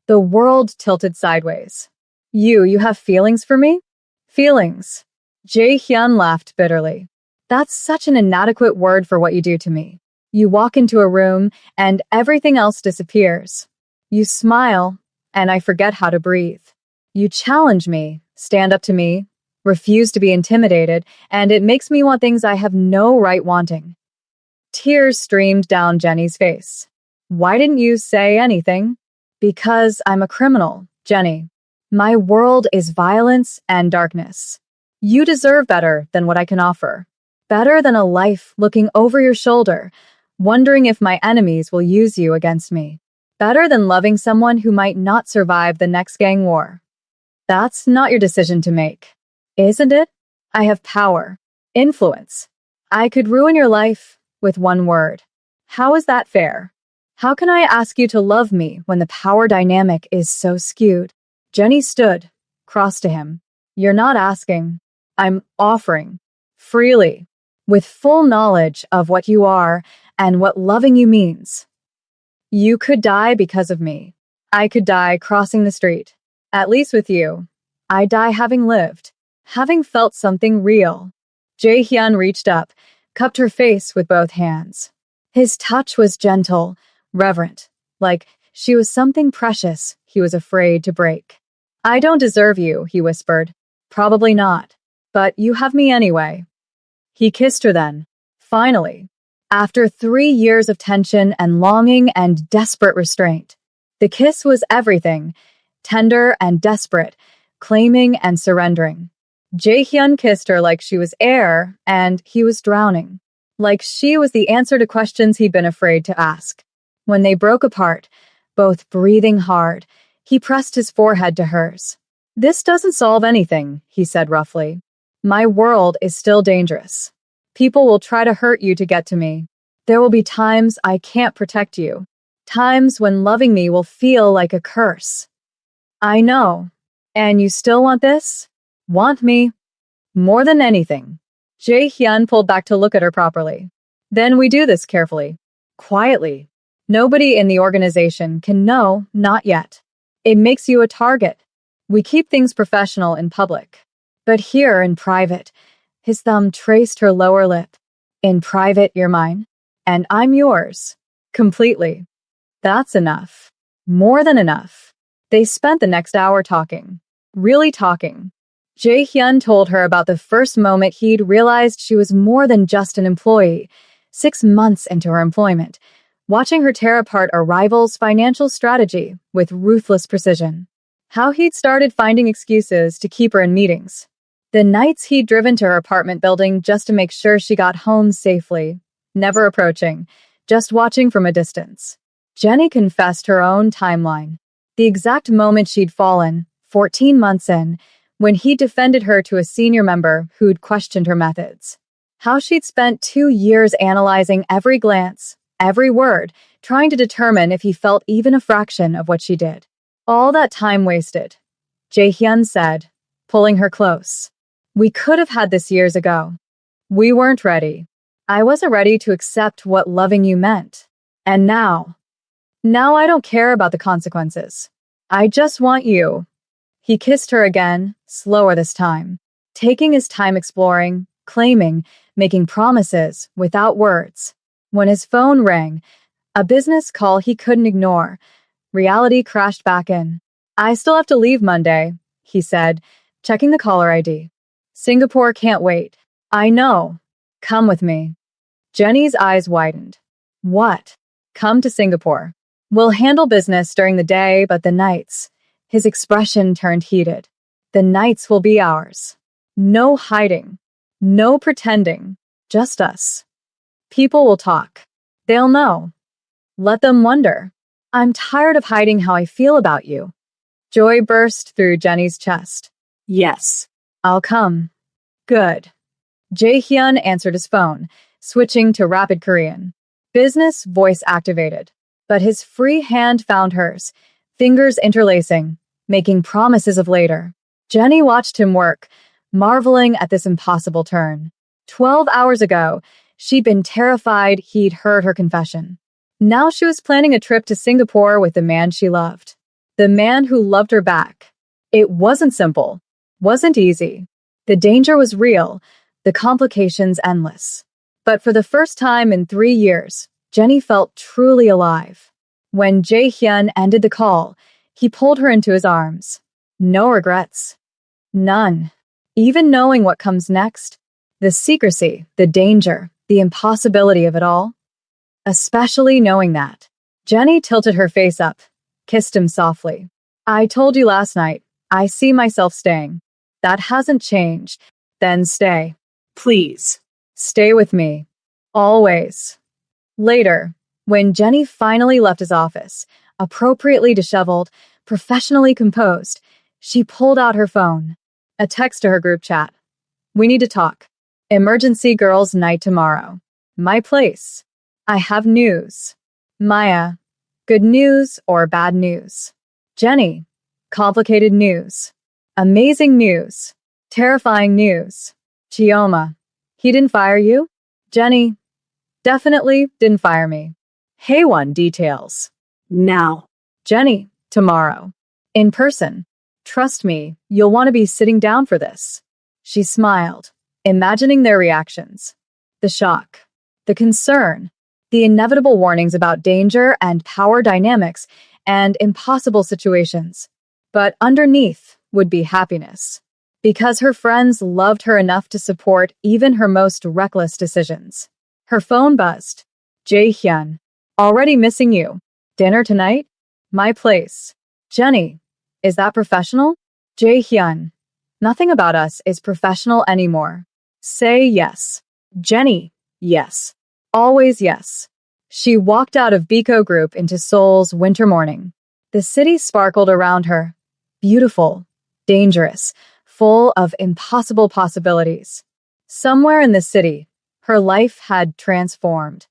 Speaker 1: The world tilted sideways. You have feelings for me? Feelings. Jae-hyun laughed bitterly. That's such an inadequate word for what you do to me. You walk into a room, and everything else disappears. You smile, and I forget how to breathe. You challenge me, stand up to me, refuse to be intimidated, and it makes me want things I have no right wanting. Tears streamed down Jenny's face. Why didn't you say anything? Because I'm a criminal, Jenny. My world is violence and darkness. You deserve better than what I can offer. Better than a life looking over your shoulder, wondering if my enemies will use you against me. Better than loving someone who might not survive the next gang war. That's not your decision to make, isn't it? I have power, influence. I could ruin your life with one word. How is that fair? How can I ask you to love me when the power dynamic is so skewed? Jenny stood, crossed to him. You're not asking. I'm offering. Freely. With full knowledge of what you are and what loving you means. You could die because of me. I could die crossing the street. At least with you. I die having lived. Having felt something real. Jae-hyun reached up, cupped her face with both hands. His touch was gentle, reverent, like she was something precious he was afraid to break. I don't deserve you, he whispered. Probably not. But you have me anyway. He kissed her then. Finally. After 3 years of tension and longing and desperate restraint. The kiss was everything. Tender and desperate. Claiming and surrendering. Jae-hyun kissed her like she was air and he was drowning. Like she was the answer to questions he'd been afraid to ask. When they broke apart, both breathing hard, he pressed his forehead to hers. "This doesn't solve anything," he said roughly. "My world is still dangerous. People will try to hurt you to get to me. There will be times I can't protect you. Times when loving me will feel like a curse. I know. And you still want this? Want me? More than anything." Jae-hyun pulled back to look at her properly. "Then we do this carefully. Quietly. Nobody in the organization can know, not yet. It makes you a target. We keep things professional in public. But here in private," his thumb traced her lower lip. "In private, you're mine. And I'm yours. Completely. That's enough. More than enough." They spent the next hour talking. Really talking. Jae-hyun told her about the first moment he'd realized she was more than just an employee, 6 months into her employment, watching her tear apart a rival's financial strategy with ruthless precision. How he'd started finding excuses to keep her in meetings. The nights he'd driven to her apartment building just to make sure she got home safely, never approaching, just watching from a distance. Jenny confessed her own timeline. The exact moment she'd fallen, 14 months in, when he defended her to a senior member who'd questioned her methods. How she'd spent 2 years analyzing every glance, every word, trying to determine if he felt even a fraction of what she did. All that time wasted, Jae-hyun said, pulling her close. "We could have had this years ago. We weren't ready. I wasn't ready to accept what loving you meant. And now I don't care about the consequences. I just want you." He kissed her again, slower this time, taking his time exploring, claiming, making promises without words. When his phone rang, a business call he couldn't ignore, reality crashed back in. "I still have to leave Monday," he said, checking the caller ID. "Singapore can't wait." "I know. Come with me." Jenny's eyes widened. "What? Come to Singapore. We'll handle business during the day, but the nights." His expression turned heated. "The nights will be ours. No hiding. No pretending. Just us. People will talk. They'll know. Let them wonder. I'm tired of hiding how I feel about you." Joy burst through Jenny's chest.
Speaker 2: Yes.
Speaker 1: "I'll come." "Good." Jae-hyun answered his phone, switching to rapid Korean. Business voice activated. But his free hand found hers, fingers interlacing, making promises of later. Jenny watched him work, marveling at this impossible turn. 12 hours ago, she'd been terrified he'd heard her confession. Now she was planning a trip to Singapore with the man she loved. The man who loved her back. It wasn't simple. Wasn't easy. The danger was real, the complications endless. But for the first time in 3 years, Jenny felt truly alive. When Jae-hyun ended the call, he pulled her into his arms. No regrets. None. Even knowing what comes next, the secrecy, the danger, the impossibility of it all. Especially knowing that. Jenny tilted her face up, kissed him softly. "I told you last night, I see myself staying. That hasn't changed. Then stay.
Speaker 2: Please.
Speaker 1: Stay with me. Always." Later, when Jenny finally left his office, appropriately disheveled, professionally composed, she pulled out her phone. A text to her group chat. "We need to talk. Emergency girls' night tomorrow. My place. I have news. Maya. Good news or bad news. Jenny. Complicated news. Amazing news. Terrifying news. Chioma. He didn't fire you? Jenny. Definitely didn't fire me. Haewon details.
Speaker 2: Now.
Speaker 1: Jenny. Tomorrow. In person. Trust me, you'll want to be sitting down for this." She smiled, imagining their reactions. The shock. The concern. The inevitable warnings about danger and power dynamics and impossible situations. But underneath would be happiness. because her friends loved her enough to support even her most reckless decisions. Her phone buzzed. Jae-hyun. Already missing you. Dinner tonight? My place. Jenny. Is that professional? Jae-hyun. Nothing about us is professional anymore. Say yes. Jenny. Yes. Always yes. She walked out of Biko Group into Seoul's winter morning. The city sparkled around her. Beautiful. Dangerous. Full of impossible possibilities. Somewhere in the city, her life had transformed.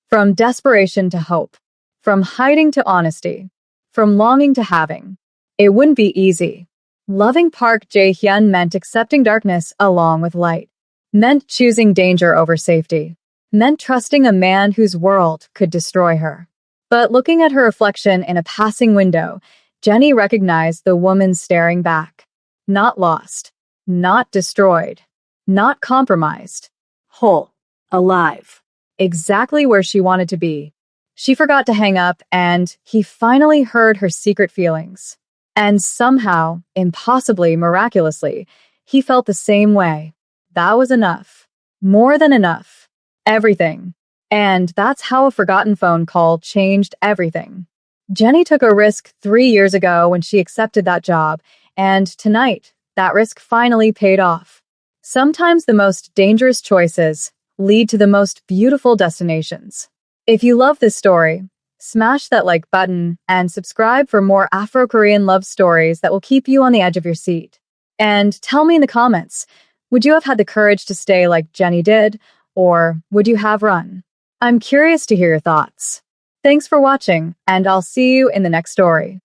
Speaker 1: From desperation to hope. From hiding to honesty. From longing to having. It wouldn't be easy. Loving Park Jae-hyun meant accepting darkness along with light. Meant choosing danger over safety. Meant trusting a man whose world could destroy her. But looking at her reflection in a passing window, Jenny recognized the woman staring back. Not lost. Not destroyed. Not compromised.
Speaker 2: Whole. Alive.
Speaker 1: Exactly where she wanted to be. She forgot to hang up, and he finally heard her secret feelings. And somehow, impossibly, miraculously, he felt the same way. That was enough. More than enough. Everything. And that's how a forgotten phone call changed everything. Jenny took a risk 3 years ago when she accepted that job, and tonight, that risk finally paid off. Sometimes the most dangerous choices lead to the most beautiful destinations. If you love this story, smash that like button and subscribe for more Afro-Korean love stories that will keep you on the edge of your seat. And tell me in the comments, would you have had the courage to stay like Jenny did, or would you have run? I'm curious to hear your thoughts. Thanks for watching, and I'll see you in the next story.